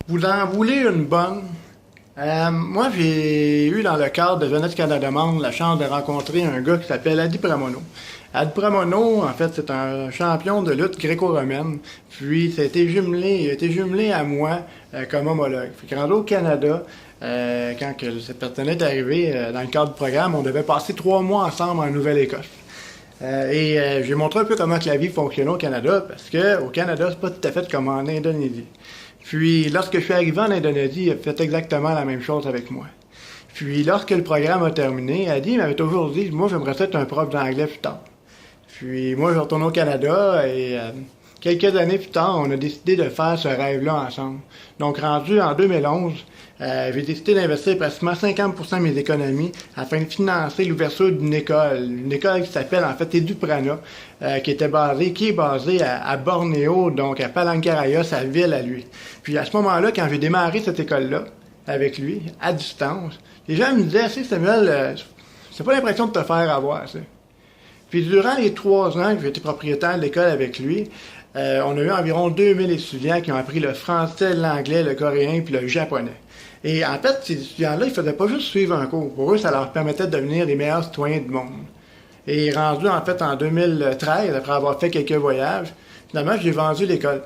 Vous en voulez une bonne? Moi, j'ai eu dans le cadre de Jeunesse Canada Demande la chance de rencontrer un gars qui s'appelle Adi Pramono. Adi Pramono, en fait, c'est un champion de lutte gréco-romaine. Puis, il a été jumelé à moi comme homologue. Fait que rendu au Canada, quand que cette personne est arrivée dans le cadre du programme, on devait passer 3 mois ensemble en Nouvelle-Écosse. J'ai montré un peu comment que la vie fonctionnait au Canada, parce que au Canada, c'est pas tout à fait comme en Indonésie. Puis, lorsque je suis arrivé en Indonésie, il a fait exactement la même chose avec moi. Puis, lorsque le programme a terminé, Adi m'avait toujours dit, moi, j'aimerais être un prof d'anglais plus tard. Puis, moi, je retourne au Canada et quelques années plus tard, on a décidé de faire ce rêve-là ensemble. Donc, rendu en 2011, j'ai décidé d'investir pratiquement 50% de mes économies afin de financer l'ouverture d'une école qui s'appelle en fait Eduprana, qui est basée à Bornéo, donc à Palangkaraya, sa ville à lui. Puis à ce moment-là, quand j'ai démarré cette école-là, avec lui, à distance, les gens me disaient, c'est Samuel, c'est pas l'impression de te faire avoir, ça. Puis durant les 3 ans que j'ai été propriétaire de l'école avec lui, on a eu environ 2000 étudiants qui ont appris le français, l'anglais, le coréen puis le japonais. Et en fait, ces étudiants-là, ils faisaient pas juste suivre un cours. Pour eux, ça leur permettait de devenir les meilleurs citoyens du monde. Et rendu en fait en 2013, après avoir fait quelques voyages, finalement, j'ai vendu l'école.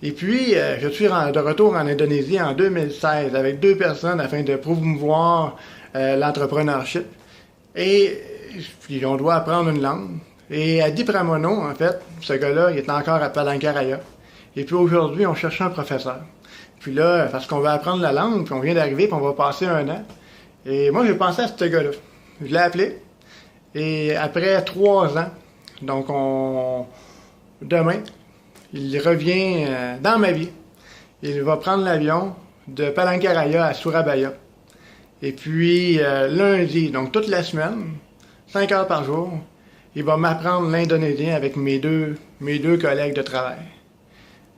Et puis, je suis de retour en Indonésie en 2016 avec 2 personnes afin de promouvoir l'entrepreneurship. Et puis, on doit apprendre une langue. Et Adi Pramono, en fait, ce gars-là, il est encore à Palangkaraya. Et puis aujourd'hui, on cherche un professeur. Puis là, parce qu'on va apprendre la langue, puis on vient d'arriver, puis on va passer 1 an. Et moi, j'ai pensé à ce gars-là. Je l'ai appelé. Et après 3 ans, donc demain, il revient dans ma vie. Il va prendre l'avion de Palangkaraya à Surabaya. Et puis, lundi, donc toute la semaine, 5 heures par jour, il va m'apprendre l'indonésien avec mes deux collègues de travail.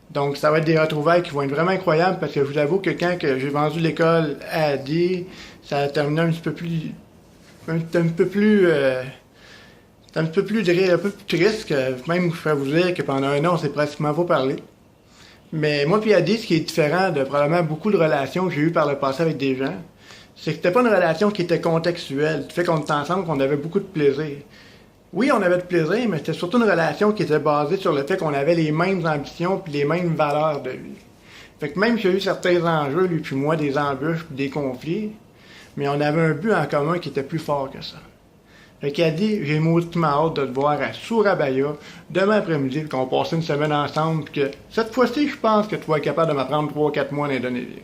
Donc, ça va être des retrouvailles qui vont être vraiment incroyables parce que je vous avoue que quand que j'ai vendu l'école à Adi, ça a terminé un petit peu plus triste, que même je peux vous dire que pendant 1 an, on s'est pratiquement pas parlé. Mais moi puis Adi, ce qui est différent de probablement beaucoup de relations que j'ai eues par le passé avec des gens, c'est que c'était pas une relation qui était contextuelle. Du fait qu'on était ensemble, qu'on avait beaucoup de plaisir. Oui, on avait de plaisir, mais c'était surtout une relation qui était basée sur le fait qu'on avait les mêmes ambitions puis les mêmes valeurs de vie. Fait que même s'il y a eu certains enjeux, lui puis moi, des embûches puis des conflits, mais on avait un but en commun qui était plus fort que ça. Fait qu'il a dit, j'ai mauditement hâte de te voir à Surabaya demain après-midi, qu'on va passer une semaine ensemble, puis que cette fois-ci, je pense que tu vas être capable de m'apprendre 3-4 mois en Indonésie.